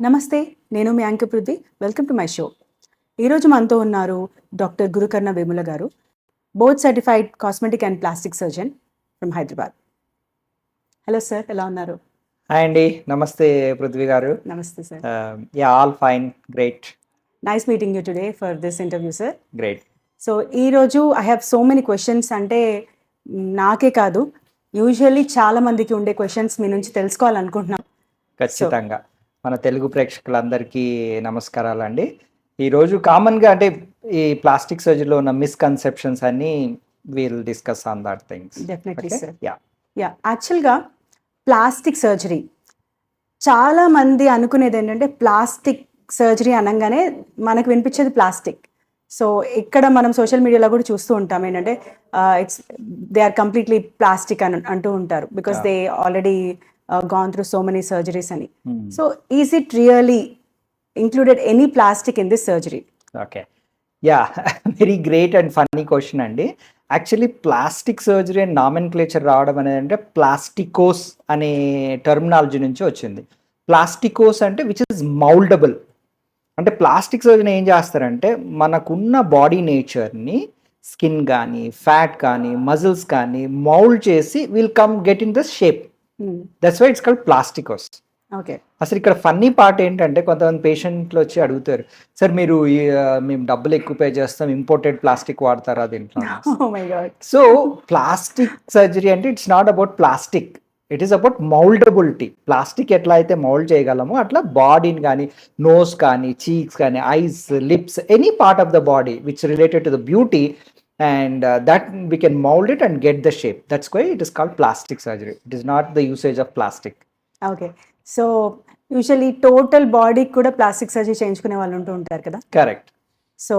నమస్తే, నేను మీ anchor Prithvi. Welcome to my show. ఈరోజు మనతో ఉన్నారు డాక్టర్ గురుకర్ణ వేముల గారు, board certified cosmetic and plastic surgeon from Hyderabad. Hello sir, ఎలా ఉన్నారు? హాయ్ అండి, నమస్తే పృథ్వీ గారు. నమస్తే sir. All fine, great. Nice meeting you today for this interview sir. Great. So ఈరోజు I have so many questions. అంటే నాకే కాదు, యూజువల్లీ చాలా మందికి ఉండే క్వశ్చన్స్ మీ నుంచి తెలుసుకోవాలనుకుంటున్నాం. ఖచ్చితంగా మన తెలుగు ప్రేక్షకులందరికీ నమస్కారాలు అండి. ఈరోజు కామన్గా అంటే ఈ ప్లాస్టిక్ సర్జరీలో ఉన్న మిస్కన్సెప్షన్స్ అన్ని will discuss on that things. Definitely sir. యాక్చువల్గా ప్లాస్టిక్ సర్జరీ చాలా మంది అనుకునేది ఏంటంటే, ప్లాస్టిక్ సర్జరీ అనగానే మనకు వినిపించేది ప్లాస్టిక్. సో ఇక్కడ మనం సోషల్ మీడియాలో కూడా చూస్తూ ఉంటాం ఏంటంటే దే ఆర్ కంప్లీట్లీ ప్లాస్టిక్ అని అంటూ ఉంటారు, because they already gone through so many surgeries ani. So is it really included any plastic in this surgery? Okay, very great and funny question అండి. Actually plastic surgery and nomenclature రావడం అనేది అంటే ప్లాస్టికోస్ అనే terminology నుంచి వచ్చింది. ప్లాస్టికోస్ అంటే which is మౌల్డబుల్. అంటే plastic surgery ఏం చేస్తారంటే మనకున్న బాడీ నేచర్ని, స్కిన్ కానీ, ఫ్యాట్ కానీ, మజిల్స్ కానీ మౌల్డ్ చేసి will come get in the shape. That's why it's called plastikos. Okay. అసలు ఇక్కడ ఫన్నీ పార్ట్ ఏంటంటే కొంతమంది పేషెంట్లు వచ్చి అడుగుతారు, సార్ మీరు మేము డబ్బులు ఎక్కువ పే చేస్తాం, ఇంపోర్టెడ్ ప్లాస్టిక్ వాడతారా దీంట్లో? సో ప్లాస్టిక్ సర్జరీ అంటే it's not about plastic, it is about mouldability. Plastic ఎట్లా అయితే మౌల్డ్ చేయగలమో అట్లా బాడీని కానీ, నోస్ కానీ, చీక్స్ కానీ, ice, lips, any part of the body which related to the beauty, and that we can mold it and get the shape. That's why it is called plastic surgery. It is not the usage of plastic. Okay, so usually total body kuda plastic surgery చేయించుకునే వాళ్ళు ఉంటూ ఉంటారు కదా? Correct. So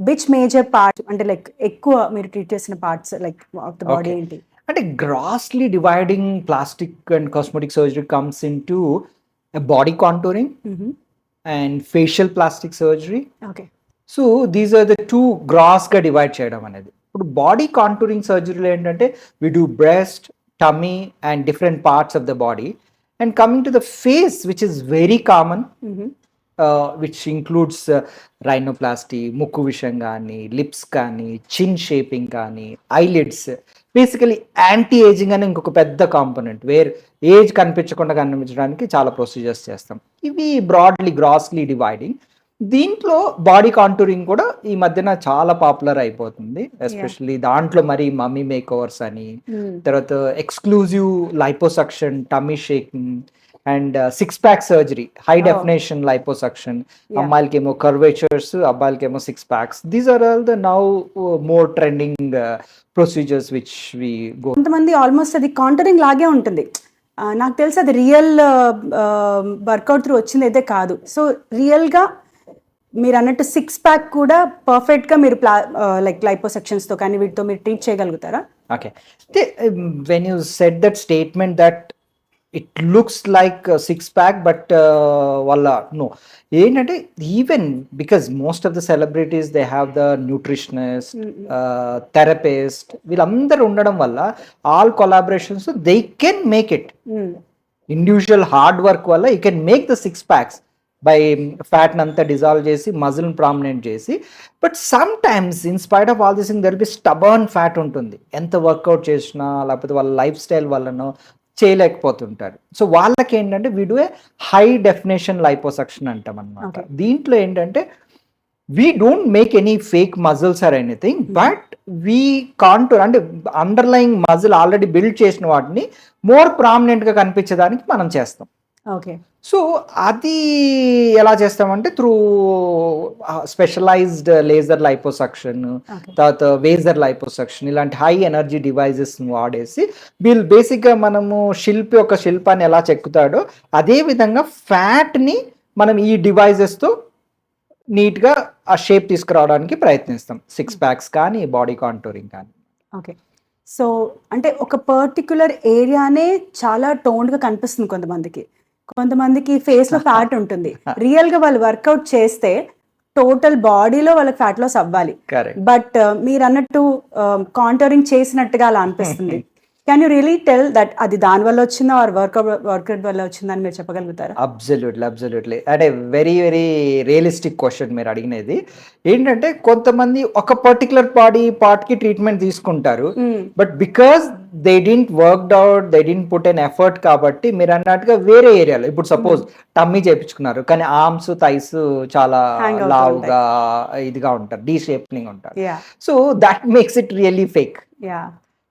which major part అంటే like ఎక్కువ మీరు treat చేసిన parts like of the body ఏంటి? అంటే grossly dividing plastic and cosmetic surgery comes into a body contouring and facial plastic surgery. Okay. So these are the two గ్రాస్గా divide చేయడం అనేది. ఇప్పుడు బాడీ కాంటూరింగ్ సర్జరీలో ఏంటంటే we do breast, tummy and different parts of the body. And coming to the face which is very common, which includes rhinoplasty, ముక్కు విషయం కానీ, lips కానీ, చిన్ షేపింగ్ కానీ, ఐలిడ్స్. బేసికలీ యాంటీ ఏజింగ్ అని ఇంకొక పెద్ద కాంపోనెంట్, వేర్ ఏజ్ కనిపించడానికి చాలా ప్రొసీజర్స్ చేస్తాం. ఇవి బ్రాడ్లీ గ్రాస్లీ డివైడింగ్. దీంట్లో బాడీ కాంటూరింగ్ కూడా ఈ మధ్యన చాలా పాపులర్ అయిపోతుంది, ఎస్పెషల్లీ దాంట్లో మరి మమ్మీ మేక్ ఓవర్స్ అని, తర్వాత exclusive liposuction, tummy shaping and six pack surgery, high definition liposuction. అమ్మాయిలకేమో కర్వేచర్స్, అబ్బాయిలకేమో six packs. These are all the now more trending procedures which we go. కొంతమంది ఆల్మోస్ట్ అది contouring లాగే ఉంటుంది. నాకు తెలిసి అది రియల్ వర్కౌట్ త్రూ వచ్చింది అయితే కాదు. సో రియల్గా మీరు అన్నట్టు సిక్స్ ప్యాక్ కూడా పర్ఫెక్ట్గా మీరు లైక్ లైపోసెక్షన్స్తో కానీ వీటితో మీరు ట్రీట్ చేయగలుగుతారా? Okay, when you set that statement that it looks like six pack, but వాళ్ళ నో ఏంటంటే even because most of the celebrities they have the nutritionist, therapist, వీళ్ళందరూ ఉండడం వల్ల all collaborations they can make it. Individual hard work వల్ల you can make the six packs by ఫ్యాట్ని అంతా dissolve చేసి, మజిల్ని ప్రామినెంట్ చేసి. But sometimes in spite of all this thing there be stubborn fat ఉంటుంది. ఎంత work out చేసినా లేకపోతే వాళ్ళ లైఫ్ స్టైల్ వల్లనో చేయలేకపోతుంటారు. సో వాళ్ళకి ఏంటంటే we do a high definition liposuction అంటాం అనమాట. దీంట్లో ఏంటంటే we don't make any fake muscles or anything, but we contour అంటే అండర్లయింగ్ మజిల్ ఆల్రెడీ బిల్డ్ చేసిన వాటిని మోర్ ప్రామినెంట్గా కనిపించడానికి మనం చేస్తాం. ఓకే. సో అది ఎలా చేస్తామంటే త్రూ స్పెషలైజ్డ్ లేజర్ లైపోసక్షన్, తర్వాత వేజర్ లైపోసక్షన్, ఇలాంటి హై ఎనర్జీ డివైజెస్ వాడేసి వీళ్ళు బేసిక్గా మనము ఒక శిల్పాన్ని ఎలా చెక్కుతాడో అదే విధంగా ఫ్యాట్ని మనం ఈ డివైజెస్తో నీట్గా ఆ షేప్ తీసుకురావడానికి ప్రయత్నిస్తాం. సిక్స్ ప్యాక్స్ కానీ, బాడీ కాంటూరింగ్ కానీ. ఓకే. సో అంటే ఒక పర్టిక్యులర్ ఏరియానే చాలా టోన్డ్గా కనిపిస్తుంది కొంతమందికి ఫేస్ లో ఫ్యాట్ ఉంటుంది. రియల్ గా వాళ్ళు వర్కౌట్ చేస్తే టోటల్ బాడీలో వాళ్ళకి ఫ్యాట్ లాస్ అవ్వాలి. బట్ మీరు అన్నట్టు కాంటూరింగ్ చేసినట్టుగా అలా అనిపిస్తుంది. Can you really tell that అది దాని వల్ల వచ్చిందా ఆర్ వర్కౌట్ వల్ల వచ్చిందా అని మీరు చెప్పగలుగుతారా? అబ్సల్యూట్లీ అంటే వెరీ వెరీ రియలిస్టిక్ క్వశ్చన్ మీరు అడిగినది. ఏంటంటే కొంతమంది ఒక పర్టికులర్ బాడీ పార్ట్కి ట్రీట్మెంట్ తీసుకుంటారు, but because they didn't worked out, they didn't put an effort, కాబట్టి మీరు అన్నట్టుగా వేరే ఏరియాలో ఇప్పుడు సపోజ్ టమ్మీ చేయించుకున్నారు కానీ ఆర్మ్స్ థైస్ చాలా Hang అవుతూ లావుగా ఇదిగా ఉంటారు, డీ షేప్నింగ్ ఉంటారు. Yeah so that makes it really fake. Yeah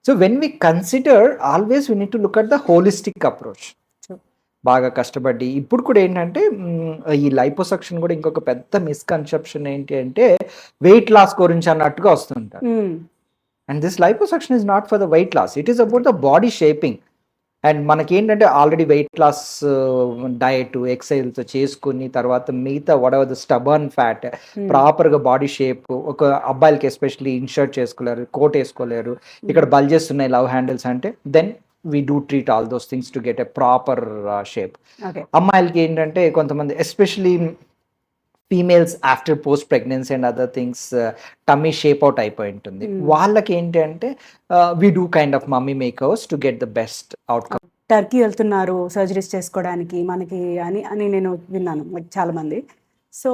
So when we consider, always we need to look at the holistic approach. True. బాగా కష్టపడి ఇప్పుడు కూడా ఏంటంటే ఈ లైపోసక్షన్ కూడా ఇంకొక పెద్ద మిస్కన్సెప్షన్ ఏంటి అంటే వెయిట్ లాస్ గురించి అన్నట్టుగా వస్తుంటారు. And this liposuction is not for the weight loss, it is about the body shaping. And మనకి ఏంటంటే ఆల్రెడీ వెయిట్ లాస్ డయట్ ఎక్సర్సైజ్తో చేసుకుని తర్వాత మిగతా whatever the stubborn fat ప్రాపర్గా బాడీ షేప్, ఒక అబ్బాయిలకి ఎస్పెషల్లీ ఇన్షర్ట్ చేసుకోలేరు, కోట్ వేసుకోలేరు, ఇక్కడ బల్జెస్ ఉన్నాయి లవ్ హ్యాండిల్స్ అంటే, then we do treat all those things to get a proper shape. అమ్మాయిలకి ఏంటంటే కొంతమంది especially females after post pregnancy and other things tummy shape out అయిపోయి ఉంటుంది, వాళ్ళకి ఏంటి అంటే we do kind of mummy makers to get the best outcome. Turkey వెళ్తున్నారు surgeries చేసుకోవడానికి మనకి అని నేను విన్నాను చాలా మంది. సో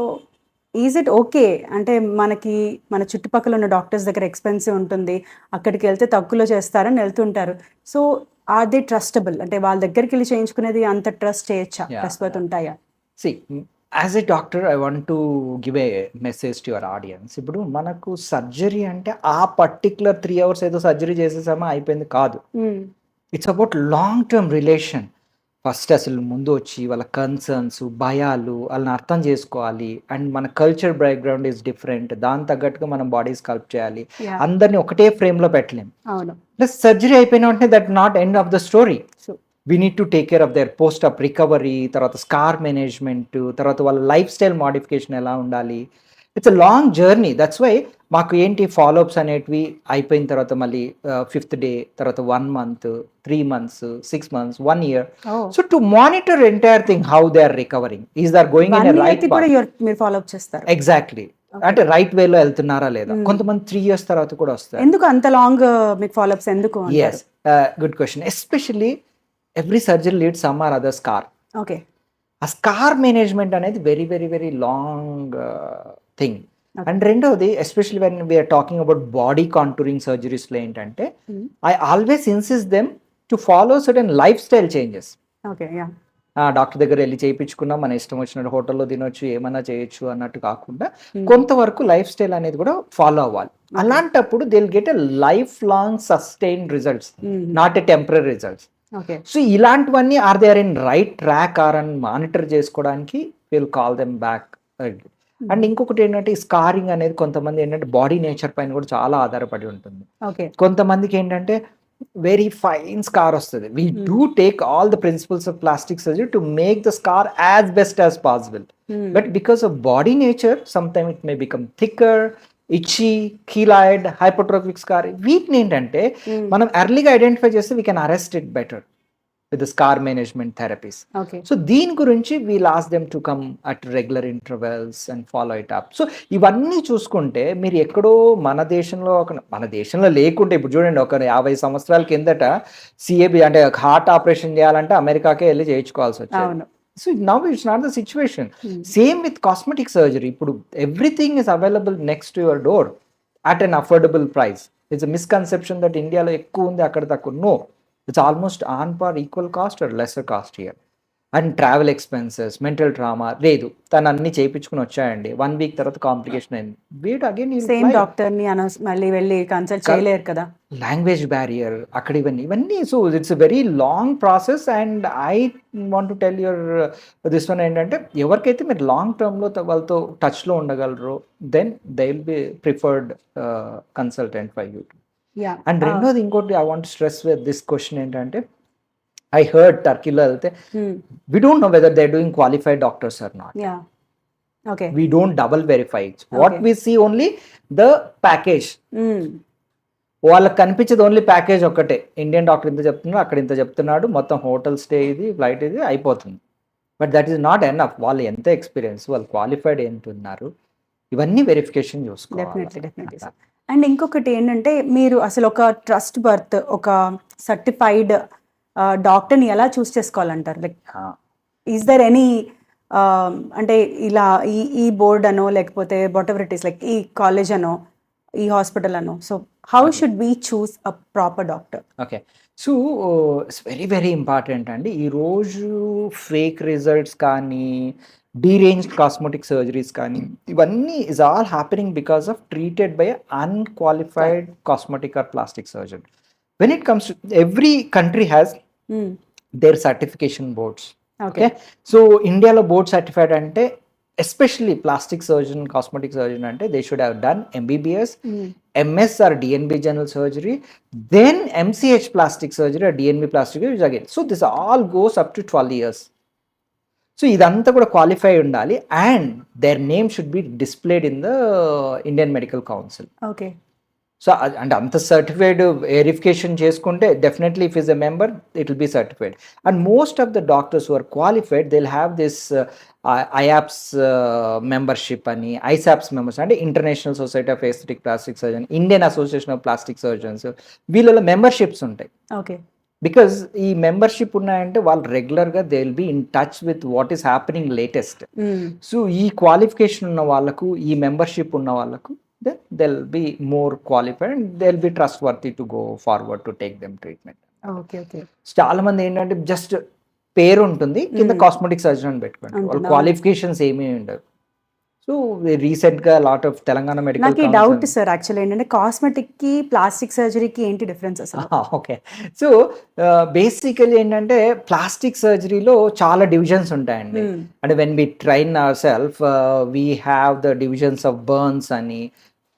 ఈజ్ ఇట్ ఓకే అంటే మనకి మన చుట్టుపక్కల ఉన్న డాక్టర్స్ దగ్గర ఎక్స్పెన్సివ్ ఉంటుంది, అక్కడికి వెళ్తే తక్కువలో చేస్తారని వెళ్తుంటారు. సో ఆర్ దే ట్రస్టబుల్ అంటే వాళ్ళ దగ్గరికి వెళ్ళి చేయించుకునేది అంత ట్రస్ట్ చేయొచ్చా, ట్రస్ట్ ఉంటాయా? See, as a doctor I want to give a message to your audience. ఇప్పుడు మనకు సర్జరీ అంటే ఆ పర్టికులర్ 3 hours ఏదో సర్జరీ చేసేసామా అయిపోయింది కాదు. It's about long term relation. First అసలు ముందు వచ్చి వాళ్ళ కన్సర్న్స్, భయాలు వాళ్ళని అర్థం చేసుకోవాలి. అండ్ మన కల్చర్ బ్యాక్గ్రౌండ్ ఈజ్ డిఫరెంట్, దాని తగ్గట్టుగా మనం బాడీస్ కల్ప్ చేయాలి. అందరినీ ఒకటే ఫ్రేమ్లో పెట్టలేం. ప్లస్ సర్జరీ అయిపోయిన వెంటనే that not end of the story. We need to take care of their post up recovery, తర్వాత స్కార్ మేనేజ్మెంట్, తర్వాత వాళ్ళ లైఫ్ స్టైల్ మాడిఫికేషన్ ఎలా ఉండాలి. It's a long journey. That's why మాకు ఏంటి ఫాలోఅప్స్ అనేటివి అయిపోయిన తర్వాత మళ్ళీ 5th day, తర్వాత 1 month, 3 months, 6 months, 1 year. So to monitor entire thing how they are recovering, is they are going in a right path. Exactly, అంటే right వేలో వెళ్తున్నారా లేదా. కొంతమంది 3 years తర్వాత కూడా వస్తారు. ఎందుకు అంత లాంగ్ మీకు ఫాలోఅప్స్ ఎందుకు? Yes, good question. Especially every surgery leads some or other scar. Okay, ఆ స్కార్ మేనేజ్మెంట్ అనేది very very very long thing. And రెండవది especially when we are talking about body contouring సర్జరీస్లో ఏంటంటే I always insist them to follow certain lifestyle changes. Okay, doctor దగ్గర వెళ్ళి చేయించుకున్నా మన ఇష్టం వచ్చినట్టు హోటల్లో తినొచ్చు, ఏమన్నా చేయొచ్చు అన్నట్టు కాకుండా కొంతవరకు లైఫ్ స్టైల్ అనేది కూడా ఫాలో అవ్వాలి. అలాంటప్పుడు they will get a lifelong sustain results, not a temporary results. So ఇలాంటివన్నీ or they are in right track or అని మానిటర్ చేసుకోవడానికి will call them back. And ఇంకొకటి ఏంటంటే ఈ స్కారింగ్ అనేది కొంతమంది ఏంటంటే బాడీ నేచర్ పైన కూడా చాలా ఆధారపడి ఉంటుంది. కొంతమందికి ఏంటంటే వెరీ ఫైన్ స్కార్ వస్తుంది. We do take all the principles of plastic surgery to make the scar as best as possible. But because of body nature some time it may become thicker, itchy, keloid, hypotrophic scar. వీటిని ఏంటంటే మనం ఎర్లీగా identify చేస్తే we can arrest it better with scar management therapies. So దీని గురించి we'll ask them to come at regular intervals and follow it up. So ఇవన్నీ చూసుకుంటే మీరు ఎక్కడో మన దేశంలో లేకుంటే ఇప్పుడు చూడండి, ఒక 50 సంవత్సరాల కిందట సిఏబి అంటే హార్ట్ ఆపరేషన్ చేయాలంటే అమెరికాకే వెళ్ళి చేయించుకోవాల్సి వచ్చేది. So now it's not the situation. Same with cosmetic surgery. ఇప్పుడు everything is available next to your door at an affordable price. It's a misconception that India లో ఎక్కువ ఉంది అక్కడ తక్కువ. No, it's almost on par, equal cost or lesser cost here. And travel expenses, mental trauma లేదు, తను అన్ని చేయించుకుని వచ్చాయండి, 1 week తర్వాత కాంప్లికేషన్ అయింది, వీడు అగైన్ సేమ్ డాక్టర్ ని మళ్ళీ వెళ్ళి కన్సల్ట్ చేయలేరు కదా, లాంగ్వేజ్ బ్యారియర్ అక్కడ ఇవన్నీ. So it's very long process. And I want to tell your this one ఏంటంటే ఎవరికైతే మీరు లాంగ్ టర్మ్లో వాళ్ళతో టచ్లో ఉండగలరో then they will be preferred consultant for you. And రెండోది ఇంకోటి I want stress with this question ఏంటంటే I heard Turkeylo వెళ్తే we don't know whether they're doing qualified doctors or not. Okay. We don't double verify it. What we see only the package. వాళ్ళకి కనిపించేది only package ఒక్కటే. Indian doctor ఇంత చెప్తున్నాడు, అక్కడ ఇంత చెప్తున్నాడు, మొత్తం హోటల్ స్టే ఇది, ఫ్లైట్ ఇది అయిపోతుంది. But that is not enough. వాళ్ళు ఎంత ఎక్స్పీరియన్స్, వాళ్ళు క్వాలిఫైడ్ ఎంత ఉన్నారు, ఇవన్నీ వెరిఫికేషన్ చూసుకోవాలి. డెఫినెట్లీ. అండ్ ఇంకొకటి ఏంటంటే మీరు అసలు ఒక ట్రస్ట్ బర్త్ ఒక సర్టిఫైడ్ డాక్టర్ని ఎలా చూస్ చేసుకోవాలంటారు? లైక్ ఈజ్ దర్ ఎనీ అంటే ఇలా ఈ బోర్డ్ అనో లేకపోతే what ever it is like ఈ కాలేజ్ అనో ఈ హాస్పిటల్ అనో, so how should we choose a proper doctor? Okay, so it's very very important అండి. ఈరోజు ఫేక్ రిజల్ట్స్ కానీ డీరేంజ్ కాస్మెటిక్ సర్జరీస్ కానీ ఇవన్నీ is all happening because of treated by unqualified cosmetic or plastic surgeon. When it comes to every country has their certification boards. Okay, so ఇండియాలో board certified అంటే especially plastic surgeon cosmetic surgeon అంటే they should have done MBBS, MS or DNB general surgery, then MCH plastic surgery or DNB plastic surgery again. So this all goes up to 12 years. So ఇదంతా కూడా qualify ఉండాలి and their name should be displayed in the Indian medical council. Okay, so అంటే అంత certified verification చేసుకుంటే definitely if is a member it will be certified. And most of the doctors who are qualified they will have this IAPS membership అని, ISAPS members అంటే international society of esthetic plastic surgeon, Indian association of plastic surgeons, వీళ్ళలో memberships ఉంటాయి. Okay, because ఈ membership ఉన్నాయంటే వాళ్ళు రెగ్యులర్గా they will be in touch with what is happening latest. So ఈ qualification ఉన్న వాళ్ళకు ఈ మెంబర్షిప్ ఉన్న వాళ్ళకు then they'll be more qualified and they'll be trustworthy to go forward to take them treatment. Okay, okay. చాలా మంది ఏంటంటే just పేరు ఉంటుంది కింద కాస్మెటిక్ సర్జన్ అని పెట్టుకుంటారు, వాళ్ళ క్వాలిఫికేషన్స్ ఏమీ ఉండవు. సో రీసెంట్ గా లాట్ ఆఫ్ తెలంగాణ మెడికల్ నాకు ఈ డౌట్ సార్ యాక్చువల్లీ ఏంటంటే కాస్మెటిక్ కి ప్లాస్టిక్ సర్జరీకి ఏంటి డిఫరెన్స్ అసలు? ఓకే, సో బేసికలీ ఏంటంటే ప్లాస్టిక్ సర్జరీలో చాలా డివిజన్స్ ఉంటాయండి. అంటే when we train our self we have the divisions of burns అని,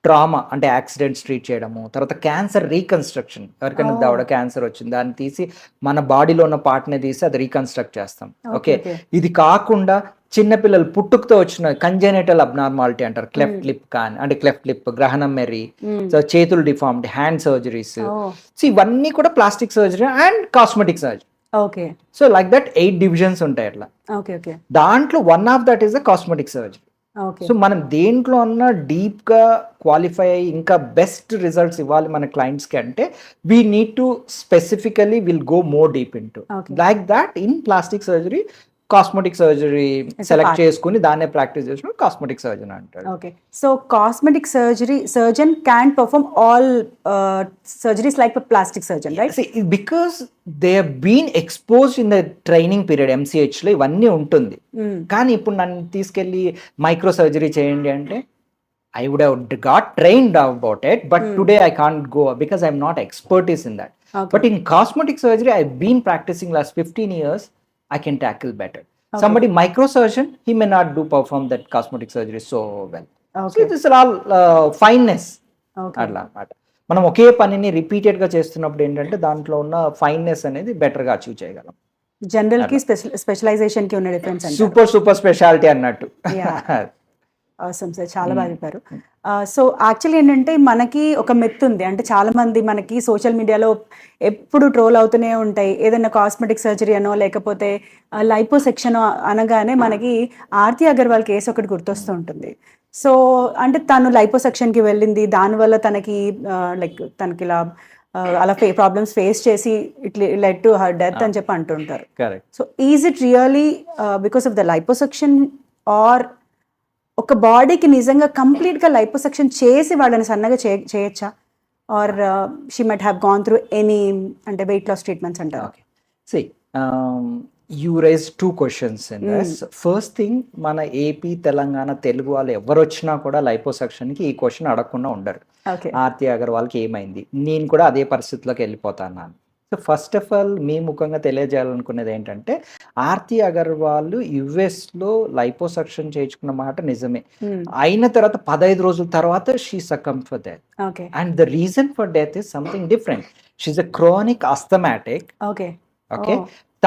ట్రామా అంటే యాక్సిడెంట్స్ ట్రీట్ చేయడము, తర్వాత క్యాన్సర్ రీకన్స్ట్రక్షన్, ఎవరికైనా దవడ క్యాన్సర్ వచ్చింది దాన్ని తీసి మన బాడీలో ఉన్న పార్ట్ని తీసి అది రీకన్స్ట్రక్ట్ చేస్తాం. ఓకే, ఇది కాకుండా చిన్నపిల్లలు పుట్టుకతో వచ్చిన కంజెనిటల్ అబ్నార్మాలిటీ అంటారు, క్లెఫ్ట్ లిప్ కానీ అంటే క్లెఫ్ట్ లిప్, గ్రహణం మెర్రీ, చేతులు డిఫార్మిటీ, హ్యాండ్ సర్జరీస్, సో ఇవన్నీ కూడా plastic surgery and cosmetic surgery. Okay, so like that 8 divisions ఉంటాయి అట్లా. Okay, okay. దాంట్లో one of that is the cosmetic surgery. So మనం దేంట్లో అన్నా డీప్ గా క్వాలిఫై అయ్యి ఇంకా బెస్ట్ రిజల్ట్స్ ఇవ్వాలి మన క్లయింట్స్ కి అంటే we need to specifically will go more deep in to like that in plastic surgery. Cosmetic surgery select చేసుకుని దాన్నే ప్రాక్టీస్ చేసుకుని కాస్మెటిక్ సర్జన్ అంటారు. Okay, so cosmetic surgery surgeon can perform all surgeries like plastic surgeon, right? Because they have been exposed in the training period MCH లో ఇవన్నీ ఉంటుంది. కానీ ఇప్పుడు నన్ను తీసుకెళ్ళి మైక్రో సర్జరీ చేయండి అంటే I would have got trained about it, but today I can't go because I'm not expertise in that. Okay. But in cosmetic surgery, I've been practicing last 15 years. I can tackle better. Okay. Somebody microsurgeon, he may not do perform that cosmetic surgery so well. Okay. So this is all fineness. Okay. అట్లా అన్నమాట. మనం ఒకే పనిని repeated గా చేస్తున్నప్పుడు ఏంటంటే దాంట్లో ఉన్న fineness అనేది బెటర్ గా అచీవ్ చేయగలం. జనరల్ కి స్పెషలైజేషన్ కి ఉన్న డిఫరెన్స్ అంటే సూపర్ స్పెషాలిటీ అన్నట్టు. అవసరం సార్, చాలా బాగా చెప్పారు. సో యాక్చువల్లీ ఏంటంటే మనకి ఒక మెత్ ఉంది, అంటే చాలా మంది మనకి సోషల్ మీడియాలో ఎప్పుడు ట్రోల్ అవుతూనే ఉంటాయి. ఏదైనా కాస్మెటిక్ సర్జరీ అనో లేకపోతే లైపోసెక్షన్ అనగానే మనకి ఆర్తి అగర్వాల్ కేసు ఒకటి గుర్తొస్తూ ఉంటుంది. సో అంటే తను లైపోసెక్షన్కి వెళ్ళింది, దానివల్ల తనకి లైక్ తనకి ఇలా అలా ప్రాబ్లమ్స్ ఫేస్ చేసి it led to her death అని చెప్పి అంటుంటారు. So is it really because of the liposuction or ఒక బాడీకి నిజంగా కంప్లీట్గా లైపోసెక్షన్ చేసి వాళ్ళని సన్నగా చేయొచ్చా? Or she might have gone through any అంటే వెయిట్ లాస్ ట్రీట్మెంట్స్ అంటారు? Okay, see you raise 2 questions in this. First thing, మన ఏపీ తెలంగాణ తెలుగు వాళ్ళు ఎవరు వచ్చినా కూడా లైపోసెక్షన్కి ఈ క్వశ్చన్ అడగకుండా ఉండరు. ఆర్తి అగర్వాల్కి ఏమైంది, నేను కూడా అదే పరిస్థితిలోకి వెళ్ళిపోతాను. సో ఫస్ట్ ఆఫ్ ఆల్ మీ ముఖంగా తెలియజేయాలనుకునేది ఏంటంటే ఆర్తి అగర్వాల్ యుఎస్లో లైపోసెక్షన్ చేయించుకున్న మాట నిజమే. అయిన తర్వాత 15 రోజుల తర్వాత she succumbed for death. And the reason for death is something different. She a chronic asthmatic. Okay,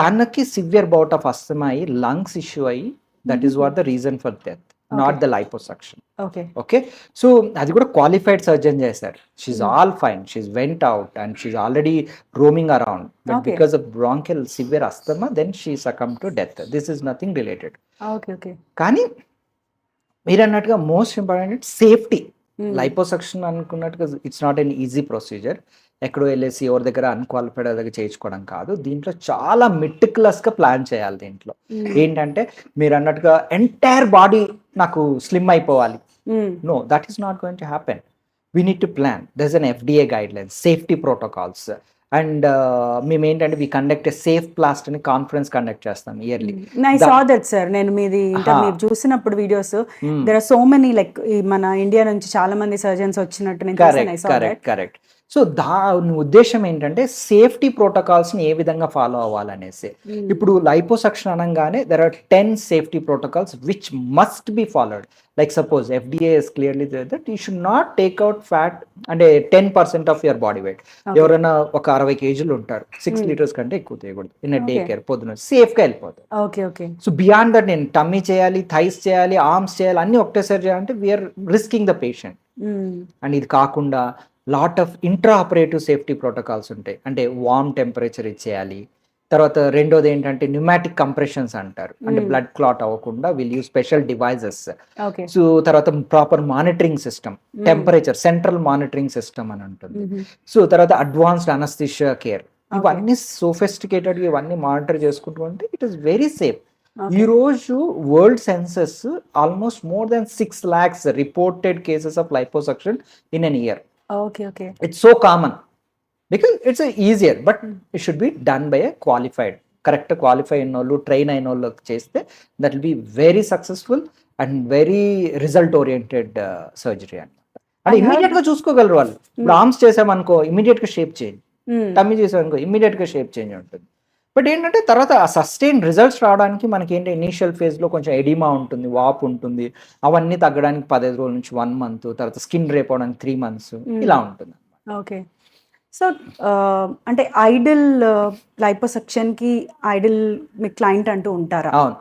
తనకి సివియర్ బౌట్ ఆఫ్ అస్థమా అయ్యి లంగ్స్ ఇష్యూ అయ్యి that is what the reason for death, not the liposuction. Okay, so అది కూడా qualified surgeon చేశారు. She all fine, she went out and she already roaming around, but because of bronchial severe asthma then she succumbed to death. This is nothing related. కానీ మీరు అన్నట్టుగా most important safety. Liposuction అనుకున్నట్టుగా it's not an easy procedure. ఎక్కడో వెళ్ళేసి ఎవరి దగ్గర unqualified దగ్గర చేయించుకోవడం కాదు. దీంట్లో చాలా మెటిక్యులస్గా ప్లాన్ చేయాలి. దీంట్లో ఏంటంటే మీరు అన్నట్టుగా ఎంటైర్ బాడీ నాకు స్లిమ్ అయిపోవాలి, no, that is not going to happen. We need to plan. There's an FDA guidelines, safety protocols, and మేము ఏంటంటే వీ కండక్ట్ సేఫ్ ప్లాస్ట్ అని కాన్ఫరెన్స్ కండక్ట్ చేస్తాం yearly. I saw that sir. నేను మీది మీరు చూసినప్పుడు videos, there are so many like మన India నుంచి చాలా మంది సర్జన్స్ వచ్చినట్టు నేను చూసాను. I saw that. Correct. So దాని ఉద్దేశం ఏంటంటే సేఫ్టీ ప్రోటోకాల్స్ని ఏ విధంగా ఫాలో అవ్వాలనేసి. ఇప్పుడు లైపోసక్షన్ అనగానే there are 10 safety protocols which must be followed. Like suppose FDA is clearly there that you should not take out fat అంటే 10% ఆఫ్ యువర్ బాడీ వెయిట్. ఎవరైనా ఒక 60 kg ఉంటారు, 6 liters కంటే ఎక్కువ తీయకూడదు ఇన్ డే కేర్. పొద్దున సేఫ్గా వెళ్ళిపోతారు. ఓకే. సో బియాండ్ దట్ నేను టమ్మీ చేయాలి, థైస్ చేయాలి, ఆర్మ్స్ చేయాలి, అన్ని ఒకటేసారి చేయాలంటే we are risking the patient. And ఇది కాకుండా lot of intra operative safety protocols ఉంటాయి. అంటే వార్మ్ టెంపరేచర్ ఇచ్చేయాలి. తర్వాత రెండోది ఏంటంటే న్యూమాటిక్ కంప్రెషన్స్ అంటారు. అంటే బ్లడ్ క్లాట్ అవ్వకుండా will use special devices. So తర్వాత proper monitoring system, temperature central monitoring system అని ఉంటుంది. సో తర్వాత అడ్వాన్స్డ్ అనస్థిషియా కేర్. ఇవన్నీ సోఫిస్టికేటెడ్, ఇవన్నీ మానిటర్ చేసుకుంటూ ఉంటే ఇట్ ఈస్ వెరీ సేఫ్. ఈ రోజు world census almost more than 6 lakhs reported cases of liposuction in an year. Okay. It's so common because it's easier, but it should be done by a qualified, correct qualified అయినోళ్ళు, train అయినోళ్ళు చేస్తే that will be very successful and very result oriented surgery అన్నమాట. అంటే immediate గా చూసుకోగలరు వాళ్ళు. ఇప్పుడు arms చేసామనుకో immediate గా shape change, tummy చేసామనుకో immediate గా షేప్ చేంజ్ ఉంటుంది. బట్ ఏంటంటే తర్వాత ఆ సస్టైన్ రిజల్ట్స్ రావడానికి మనకి ఏంటి ఇనీషియల్ ఫేజ్లో కొంచెం ఎడిమా ఉంటుంది, వాపు ఉంటుంది. అవన్నీ తగ్గడానికి 15 రోజుల నుంచి 1 month, తర్వాత స్కిన్ రేప్ అవడానికి 3 months ఇలా ఉంటుంది. ఓకే. సో అంటే ఐడిల్ లైపోసక్షన్ కి ఐడిల్ మీ క్లయింట్ అంటూ ఉంటారా? అవును,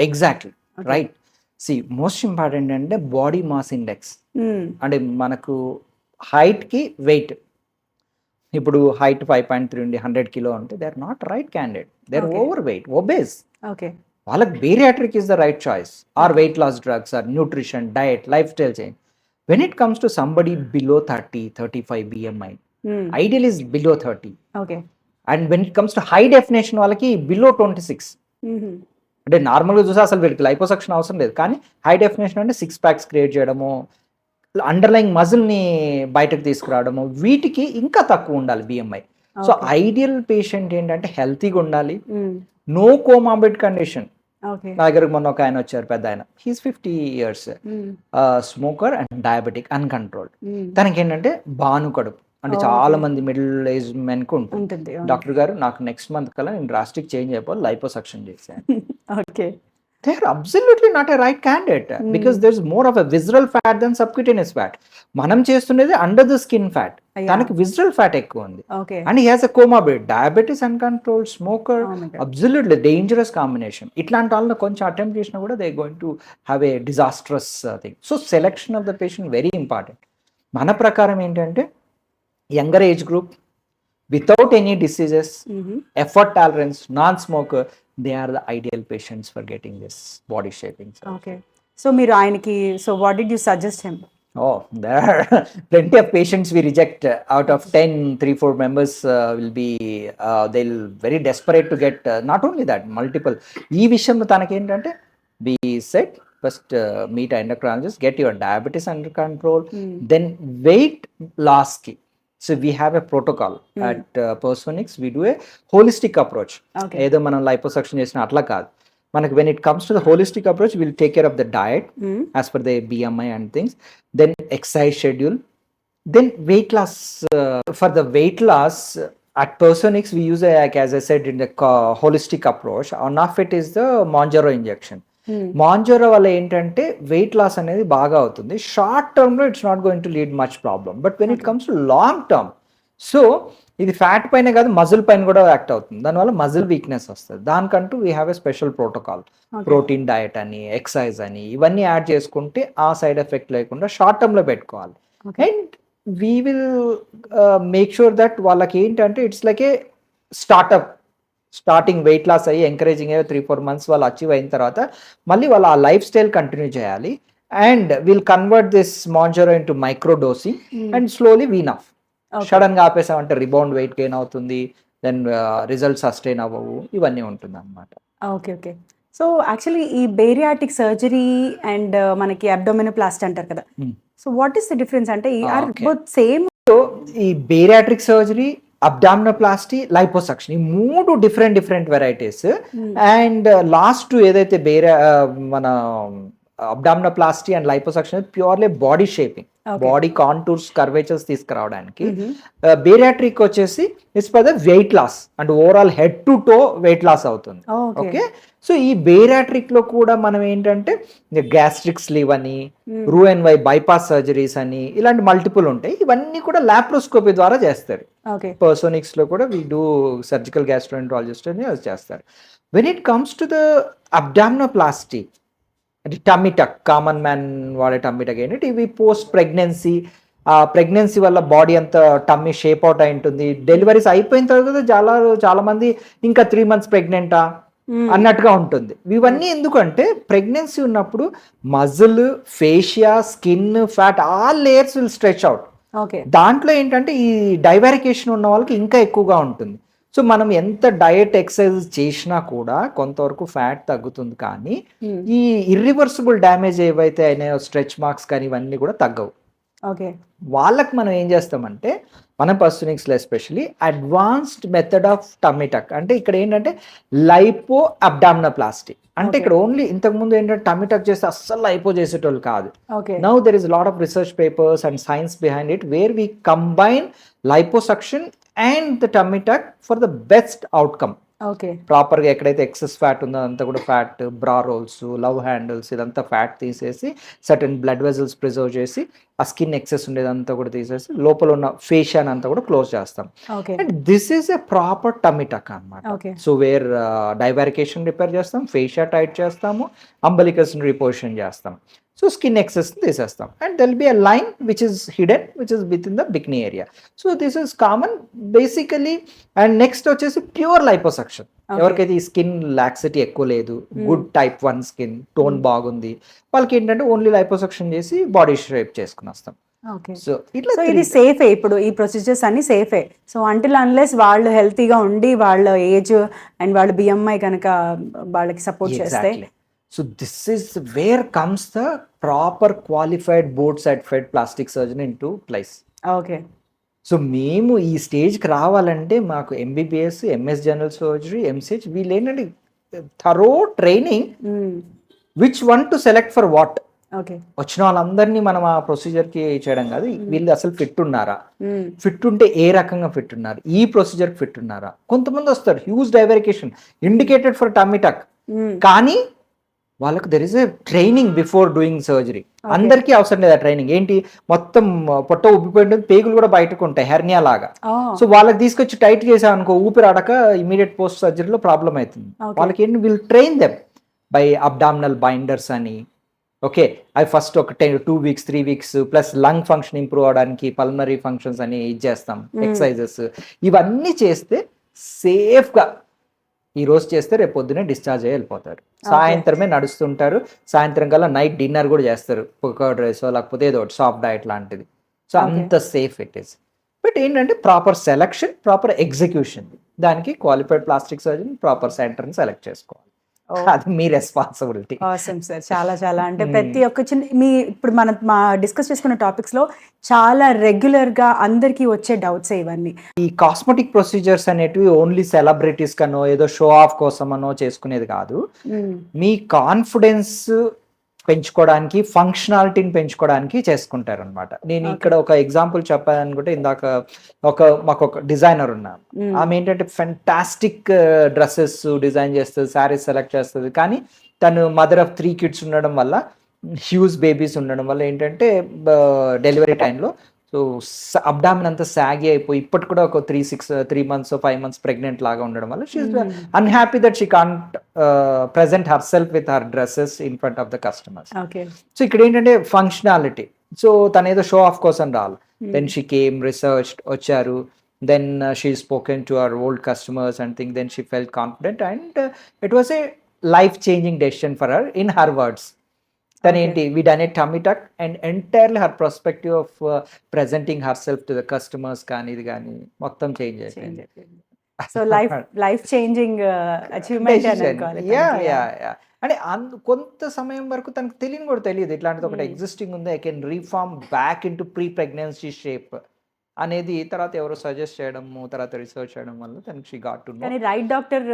exactly right. See most important అంటే బాడీ మాస్ ఇండెక్స్. అంటే మనకు హైట్ కి వెయిట్. ఇప్పుడు హైట్ 5.3 ఉండి 100 kg ఉంటే they are not right candidate, they are over weight, obese. Okay. వాళ్ళకి bariatric is the right choice, or weight loss drugs, or nutrition, diet, life style change. When it comes to somebody below 30-35 BMI, ideal is below 30. Okay. And when it comes to high definition వాళ్ళకి below 26. అంటే నార్మల్గా చూస్తే అసలు వీళ్ళకి liposuction అవసరం లేదు, కానీ high definition అంటే 6 packs క్రియేట్ చేయడము, అండర్లైన్ మజిల్ని బయటకు తీసుకురావడము, వీటికి ఇంకా తక్కువ ఉండాలి BMI. సో ఐడియల్ పేషెంట్ ఏంటంటే హెల్తీగా ఉండాలి, నో కోమార్బిడ్ కండిషన్. నా దగ్గరకు మొన్న ఒక ఆయన వచ్చారు, పెద్ద ఆయన, he's 50 years, smoker and diabetic, uncontrolled. తనకి ఏంటంటే బాను కడుపు. అంటే చాలా మంది మిడిల్ ఏజ్ మెన్కి ఉంటుంది. డాక్టర్ గారు నాకు నెక్స్ట్ మంత్ కల్లా నేను డ్రాస్టిక్ చేంజ్ అయిపోవాలి, లైపోసక్షన్ చేశాను. Okay. They are absolutely not a right candidate because there's more of a visceral fat than subcutaneous fat. మనం చేస్తున్నది అండర్ ద స్కిన్ ఫ్యాట్, దానికి విజరల్ ఫ్యాట్ ఎక్కువ ఉంది. And he has a comorbid, diabetes, uncontrolled, smoker, absolutely dangerous combination. ఇట్లాంటి వాళ్ళని కొంచెం attempt చేసినా కూడా they going to have a disastrous thing. So selection of the patient very important. మన ప్రకారం ఏంటంటే younger age group, without any diseases, effort tolerance, non-smoker, they are the ideal patients for getting this body shaping surgery. Okay. So మీరు ఆయనకి, so what did you suggest him? Oh, there are plenty of patients we reject. Out of 10, 3-4 members will be they'll very desperate to get not only that, multiple. ఈ విషయంలో తనకి ఏంటంటే we said first meet endocrinologist, get your diabetes under control, then weight loss ki. So we have a protocol at Personics. We do a holistic approach. ఏదో మనం liposuction చేసిన అట్లా కాదు. మనకి when it comes to the holistic approach, we'll take care of the diet as per the BMI and things. Then exercise schedule. Then weight loss. For the weight loss at Personics, we use like as I said in the holistic approach. One of it is the Mounjaro injection. మాంజోరో వల్ల ఏంటంటే weight loss అనేది బాగా అవుతుంది. Short టర్మ్లో it's not going to lead much problem, but when it comes to long term, so ఇది fat పైన కాదు muscle పైన కూడా యాక్ట్ అవుతుంది. దానివల్ల మజిల్ వీక్నెస్ వస్తుంది. దానికంటూ we have a special protocol, protein diet అని, ఎక్సర్సైజ్ అని, ఇవన్నీ యాడ్ చేసుకుంటే ఆ సైడ్ ఎఫెక్ట్ లేకుండా షార్ట్ టర్మ్లో పెట్టుకోవాలి. And we will make sure that వాళ్ళకి ఏంటంటే it's like a starting weight loss అయ్యి ఎంకరేజింగ్ అయ్యి 3-4 months వాళ్ళు అచీవ్ అయిన తర్వాత మళ్ళీ వాళ్ళు ఆ లైఫ్ స్టైల్ కంటిన్యూ చేయాలి. and we'll convert this Mounjaro into microdosing and slowly wean off. Sudden గా ఆపేసామంటే రిబౌండ్ వెయిట్ గెయిన్ అవుతుంది, దెన్ రిజల్ట్ సస్టైన్ అవ్వవు, ఇవన్నీ ఉంటుంది అనమాట. Okay okay. సో యాక్చువల్లీ ఈ బేరియాటిక్ సర్జరీ అండ్ మనకి అబ్డోమినోప్లాస్టీ అంటారు కదా, so what is the difference? అంటే ఈ ఆర్ బోత్ సేమ్? సో ఈ బేరియాట్రిక్ సర్జరీ, అబ్డామినోప్లాస్టీ, లైపోసక్షన్, ఈ 3 డిఫరెంట్ వెరైటీస్. అండ్ లాస్ట్ ఏదైతే మన abdominoplasty and liposuction purely body shaping, body contours, curvatures తీసుకురావడానికి. బేరియాట్రిక్ వచ్చేసి it's for the weight loss and overall head to toe weight loss అవుతుంది. Okay, so ఈ bariatric లో కూడా మనం ఏంటంటే గ్యాస్ట్రిక్ స్లీవ్ అని, రూఎన్వై బైపాస్ సర్జరీస్ అని, ఇలాంటి మల్టిపుల్ ఉంటాయి. ఇవన్నీ కూడా లాప్రోస్కోపీ ద్వారా చేస్తారు. పర్సోనిక్స్ లో కూడా వీ డూ సర్జికల్ గ్యాస్ట్రోఎంట్రాలజిస్ట్ అని చేస్తారు. When it comes to the abdominoplasty, అంటే టమ్మీ టక్, కామన్ మ్యాన్ వాడే టమ్మీ టక్ ఏంటంటే ఇవి పోస్ట్ ప్రెగ్నెన్సీ, ప్రెగ్నెన్సీ వల్ల బాడీ అంతా టమ్మీ షేప్ అవుట్ అయి ఉంటుంది. డెలివరీస్ అయిపోయిన తర్వాత చాలా మంది ఇంకా 3 months ప్రెగ్నెంటా అన్నట్టుగా ఉంటుంది. ఇవన్నీ ఎందుకంటే ప్రెగ్నెన్సీ ఉన్నప్పుడు muscle, fascia, skin, fat, all layers will stretch out. దాంట్లో ఏంటంటే ఈ డైవారికేషన్ ఉన్న వాళ్ళకి ఇంకా ఎక్కువగా ఉంటుంది. సో మనం ఎంత డయట్ ఎక్సర్సైజ్ చేసినా కూడా కొంతవరకు ఫ్యాట్ తగ్గుతుంది, కానీ ఈ ఇర్రివర్సిబుల్ డ్యామేజ్ ఏవైతే అయినాయో, స్ట్రెచ్ మార్క్స్ కానీ, ఇవన్నీ కూడా తగ్గవు. వాళ్ళకి మనం ఏం చేస్తామంటే మన పర్సనిక్స్లో especially advanced method of tummy tuck, అంటే ఇక్కడ ఏంటంటే లైపో అబ్డామినోప్లాస్టీ. అంటే ఇక్కడ ఓన్లీ ఇంతకుముందు ఏంటంటే టమ్మీ టక్ చేస్తే అస్సలు లైపో చేసేటోళ్ళు కాదు. Now there is lot of research papers and science behind it where we combine liposuction and the tummy tuck for the best outcome. Proper గా ఎక్కడైతే ఎక్సెస్ ఫ్యాట్ ఉందో అంతా కూడా ఫ్యాట్, బ్రా రోల్స్, లవ్ హ్యాండిల్స్, ఇదంతా fat తీసేసి certain blood vessels preserve చేసి ఆ స్కిన్ ఎక్సెస్ ఉండేదంతా కూడా తీసేసి లోపల ఉన్న ఫేషియా అంతా కూడా క్లోజ్ చేస్తాం. And this is a proper tummy tuck అన్నమాట. సో వేర్ డైవారికేషన్ రిపేర్ చేస్తాం, ఫేషియా టైట్ చేస్తాము, అంబలికస్ రిపోజిషన్ చేస్తాం. సో స్కిన్ ఎక్సెస్ తీసేస్తాం and they'll be a line which is hidden, which is within the bikini area. So this is common basically. And next వచ్చేసి pure liposuction. ఎవరికైతే ఈ skin laxity ఎక్కువ లేదు, good type 1 skin tone బాగుంది, వాళ్ళకి ఏంటంటే only liposuction చేసి body shape చేసుకుని వస్తాం. సో ఇది సేఫే, ఇప్పుడు ఈ ప్రొసీజర్స్ అన్ని సేఫే. సో అంటిల్ అన్లెస్ వాళ్ళు హెల్తీగా ఉండి వాళ్ళ ఏజ్ అండ్ వాళ్ళ బిఎంఐ కనుక వాళ్ళకి సపోర్ట్ చేస్తే. So this is where comes the proper qualified board certified plastic surgeon into place. Okay. So మేము ఈ స్టేజ్కి రావాలంటే మాకు MBBS, MS general surgery, MCh, వీళ్ళు ఏంటంటే thorough training, which one to select for what. వచ్చిన వాళ్ళందరినీ మనం ఆ ప్రొసీజర్కి చేయడం కాదు, వీళ్ళు అసలు ఫిట్ ఉన్నారా, ఫిట్ ఉంటే ఏ రకంగా ఫిట్ ఉన్నారు, ఈ ప్రొసీజర్కి ఫిట్ ఉన్నారా. కొంతమంది వస్తారు huge divarication indicated for tummy tuck, కానీ వాళ్ళకి there is a training before doing surgery. అందరికీ అవసరం లేదు ఆ ట్రైనింగ్. ఏంటి, మొత్తం పొట్ట ఉబ్బిపోయి ఉంటుంది, పేగులు కూడా బయటకు ఉంటాయి హెర్నియా లాగా. సో వాళ్ళకి తీసుకొచ్చి టైట్ చేసామనుకో ఊపిరి ఆడక ఇమీడియట్ పోస్ట్ సర్జరీలో ప్రాబ్లం అవుతుంది. వాళ్ళకి ఏంటి, will train them by abdominal binders అని. ఓకే, అవి ఫస్ట్ ఒక 2 weeks 3 weeks plus lung function improve అవడానికి పల్మనరీ ఫంక్షన్స్ అని చేస్తాం, ఎక్సర్సైజెస్. ఇవన్నీ చేస్తే సేఫ్గా ఈ రోజు చేస్తే రేపు పొద్దునే డిశ్చార్జ్ అయ్యి వెళ్ళిపోతారు. సాయంత్రమే నడుస్తుంటారు, సాయంత్రం కల్లా నైట్ డిన్నర్ కూడా చేస్తారు, కర్డ్ రైస్ లేకపోతే ఏదో సాఫ్ట్ డయట్ లాంటిది. సో అంత సేఫ్ ఇట్ ఈస్. బట్ ఏంటంటే ప్రాపర్ సెలెక్షన్, ప్రాపర్ ఎగ్జిక్యూషన్, దానికి క్వాలిఫైడ్ ప్లాస్టిక్ సర్జన్ ప్రాపర్ సెంటర్ని సెలెక్ట్ చేసుకోవాలి. అది మీ రెస్పాన్సిబిలిటీ. ఆసమ్ సార్, చాలా అంటే ప్రతి ఒక్క చిన్న ఇప్పుడు మనం డిస్కస్ చేసుకున్న టాపిక్స్ లో చాలా రెగ్యులర్ గా అందరికి వచ్చే డౌట్స్ ఇవన్నీ. ఈ కాస్మెటిక్ ప్రొసీజర్స్ అనేటివి ఓన్లీ సెలబ్రిటీస్ కనో ఏదో షో ఆఫ్ కోసమనో చేసుకునేది కాదు. మీ కాన్ఫిడెన్స్ పెంచుకోవడానికి, ఫంక్షనాలిటీని పెంచుకోవడానికి చేసుకుంటారు అనమాట. నేను ఇక్కడ ఒక ఎగ్జాంపుల్ చెప్పాలనుకుంటే, ఇందాక మాకు ఒక డిజైనర్ ఉన్నారు. ఆమె ఏంటంటే ఫెంటాస్టిక్ డ్రెస్సెస్ డిజైన్ చేస్తుంది, శారీస్ సెలెక్ట్ చేస్తుంది, కానీ తను మదర్ ఆఫ్ 3 kids ఉండడం వల్ల, హ్యూజ్ బేబీస్ ఉండడం వల్ల ఏంటంటే డెలివరీ టైంలో సో అబ్డామిన్ అంతా సాగి అయిపోయి ఇప్పటి కూడా ఒక 3 months 5 months ప్రెగ్నెంట్ లాగా ఉండడం వల్ల she is unhappy that she can't present her self with her dresses in front of the customers. So ఇక్కడ ఏంటంటే ఫంక్షనాలిటీ. సో తను ఏదో షో ఆఫ్ కోసం రాలి, దెన్ షీ కేమ్, రీసెర్చ్ వచ్చారు, then she spoken to our old customers and think, then she felt confident and it was a life changing decision for her in her words. తను ఏంటి we done a tummy tuck and entirely her perspective of presenting herself to the customers కానీ ఇది కానీ మొత్తం change అయిపోయింది. So life changing achievement అని అనుకోవాలి yeah తనకి. యా యా అంటే కొంత సమయం వరకు తనకు తెలియని కూడా తెలియదు ఇట్లాంటిది ఒకటి ఎగ్జిస్టింగ్ ఉంది, I can reform back in to pre pregnancy shape అనేది తర్వాత ఎవరో సజెస్ట్ చేయడము, తర్వాత రీసెర్చ్ చేయడం వల్ల తనకి షీ గాట్ టు నో. కానీ రైట్ డాక్టర్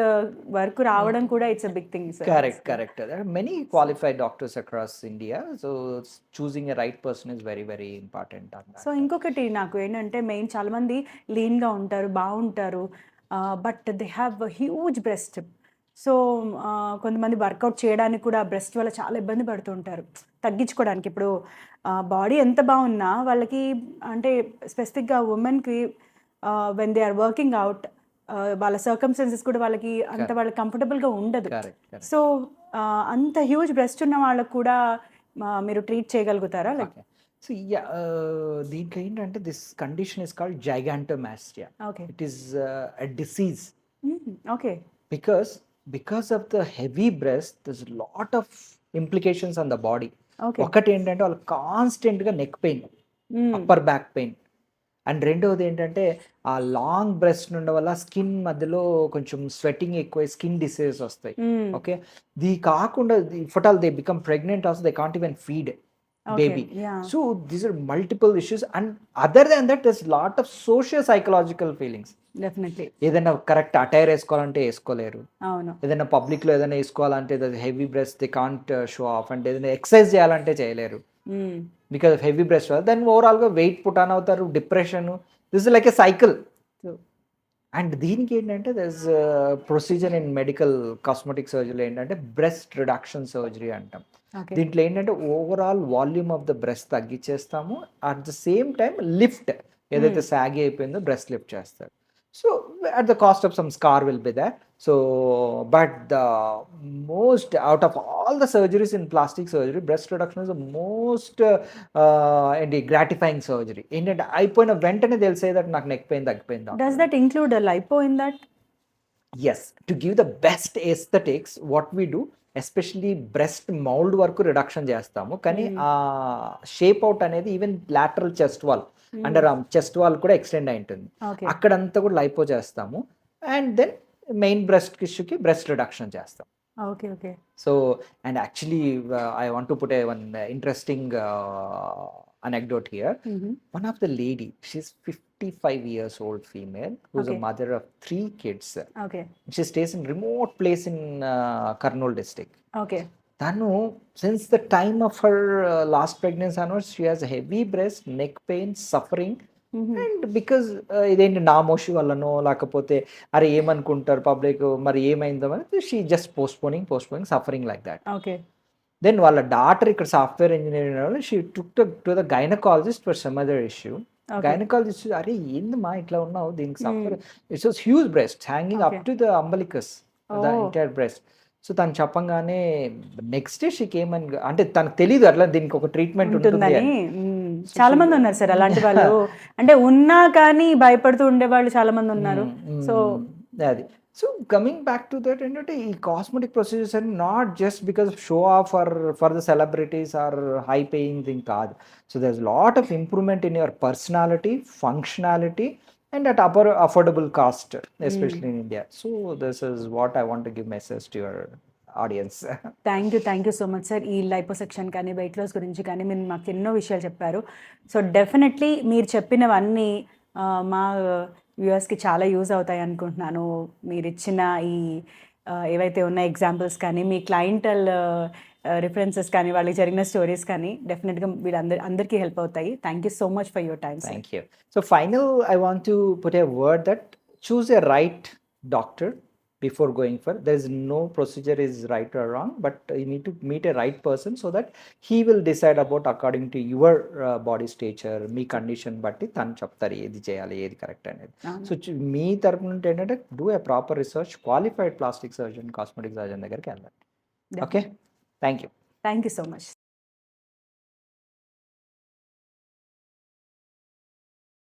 వరకు రావడం కూడా it's a big thing. Correct. There are many qualified doctors across India, so choosing a right person is very, very important on that. So ఇంకొకటి నాకు ఏంటంటే మెయిన్ చాలా మంది లీన్గా ఉంటారు, బాగుంటారు, but they have huge breast. So కొంతమంది work out చేయడానికి కూడా బ్రెస్ట్ వల్ల చాలా ఇబ్బంది పడుతుంటారు తగ్గించుకోవడానికి. ఇప్పుడు బాడీ ఎంత బాగున్నా వాళ్ళకి అంటే స్పెసిఫిక్గా ఉమెన్కి when they are working out వాళ్ళ సర్కమ్స్టెన్సెస్ కూడా వాళ్ళకి అంత వాళ్ళకి కంఫర్టబుల్గా ఉండదు. Correct. సో అంత హ్యూజ్ బ్రెస్ట్ ఉన్న వాళ్ళకు కూడా మీరు ట్రీట్ చేయగలుగుతారా? లైక్ So yeah, దీంట్లో ఏంటంటే this condition is called gigantomastia. Okay It is a disease okay because of the heavy breast. There's a lot of implications on the body. Okay ఒకటి ఏంటంటే వాళ్ళు కాన్స్టెంట్గా neck pain, upper back pain, and రెండవది ఏంటంటే ఆ long breast ఉండడం వల్ల skin మధ్యలో కొంచెం స్వెట్టింగ్ ఎక్కువ, స్కిన్ డిసీజెస్ వస్తాయి. ఓకే, ఇది కాకుండా if at all they become pregnant also they can't even feed baby. So these are multiple issues, and other than that there's lot of social psychological feelings. Definitely ఏదైనా correct attire వేసుకోవాలంటే వేసుకోలేరు, అవును. ఏదైనా పబ్లిక్లో ఏదైనా వేసుకోవాలంటే heavy breast they can't show off, అంటే ఏదైనా ఎక్సర్సైజ్ చేయాలంటే చేయలేరు బికాస్ ఆఫ్ హెవీ బ్రెస్ట్ వల్ల. దెన్ ఓవరాల్గా వెయిట్ పుట్ ఆన్ అవుతారు, depression. This is like a cycle. And దీనికి ఏంటంటే thus procedure in medical cosmetic surgery ఏంటంటే బ్రెస్ట్ రిడక్షన్ సర్జరీ అంటాం. దీంట్లో ఏంటంటే overall volume of the breast తగ్గించేస్తాము, at the same time lift ఏదైతే సాగి అయిపోయిందో బ్రెస్ట్ లిఫ్ట్ చేస్తారు. So at the cost of some scar will be that. So but the most out of all the surgeries in plastic surgery breast reduction is the most ఏంటి gratifying surgery. ఏంటంటే అయిపోయిన వెంటనే తెలిసే that నాకు neck pain తగ్గిపోయింది. Does that include lipo in that? Yes, to give the best aesthetics, what we do, especially breast mould వరకు reduction చేస్తాము, కానీ ఆ షేప్ అవుట్ అనేది even lateral chest wall, under arm chest wall కూడా extend అయి ఉంటుంది, అక్కడంతా కూడా లైపో చేస్తాము. అండ్ దెన్ మెయిన్ బ్రెస్ట్ టిష్యూకి బ్రెస్ట్ రిడక్షన్ చేస్తాం. Okay. So and actually I want to put a one interesting anecdote here. One of the lady, she's 55 years old female who's a mother of 3 kids. She stays in remote place in Kurnool district. Tanu, since the time of her last pregnancy onwards, she has heavy breast, neck pain, suffering. And because ఇదేంటి నా మోషి వల్లనో లేకపోతే అరే ఏమనుకుంటారు public మరి ఏమైందో అని she just postponing suffering like that. Then వాళ్ళ డాటర్ ఇక్కడ సాఫ్ట్వేర్ ఇంజనీరింగ్ వల్ల she took to the gynaecologist for some other issue. Gynaecologist అరే ఏందమ్మా ఇట్లా ఉన్నావు, దీనికి software it's was huge breast hanging up to the umbilicus, the entire breast. So తను చెప్పంగానే next day she came and, అంటే తనకు తెలియదు అట్లా దీనికి ఒక ట్రీట్మెంట్ ఉంటుందని. చాలా మంది ఉన్నారు సార్ అలాంటి వాళ్ళు, అంటే ఉన్నా కానీ భయపడుతూ ఉండేవాళ్ళు చాలా మంది ఉన్నారు. సో అది so coming back to that ఏంటంటే ఈ కాస్మెటిక్ ప్రొసీజర్స్ అని not just because of show off for the celebrities or high paying thing కాదు. So there is lot of improvement in your personality, functionality, and at affordable cost, especially in India. So this is what I want to give message to your audience. Thank you so much sir. ఈ liposuction కానీ weight loss గురించి కానీ మీరు మాకు ఎన్నో విషయాలు చెప్పారు. So definitely మీరు చెప్పినవన్నీ మా వ్యూవర్స్కి చాలా యూజ్ అవుతాయి అనుకుంటున్నాను. మీరు ఇచ్చిన ఈ ఏవైతే ఉన్న ఎగ్జాంపుల్స్ కానీ, మీ క్లయింటల్ రిఫరెన్సెస్ కానీ, వాళ్ళకి జరిగిన స్టోరీస్ కానీ డెఫినెట్గా అందరికీ హెల్ప్ అవుతాయి. Thank you so much for your time. Thank you. So final, I want to put a word that choose a right doctor before going for. There is no procedure is right or wrong, but you need to meet a right person so that he will decide about according to your body stature, me condition బట్టి తను చెప్తారు ఏది చేయాలి ఏది correct అనేది. So మీ తరపు నుండి ఏంటంటే do a proper research, qualified plastic surgeon, cosmetic surgeon దగ్గరికి వెళ్ళండి. Okay, thank you so much.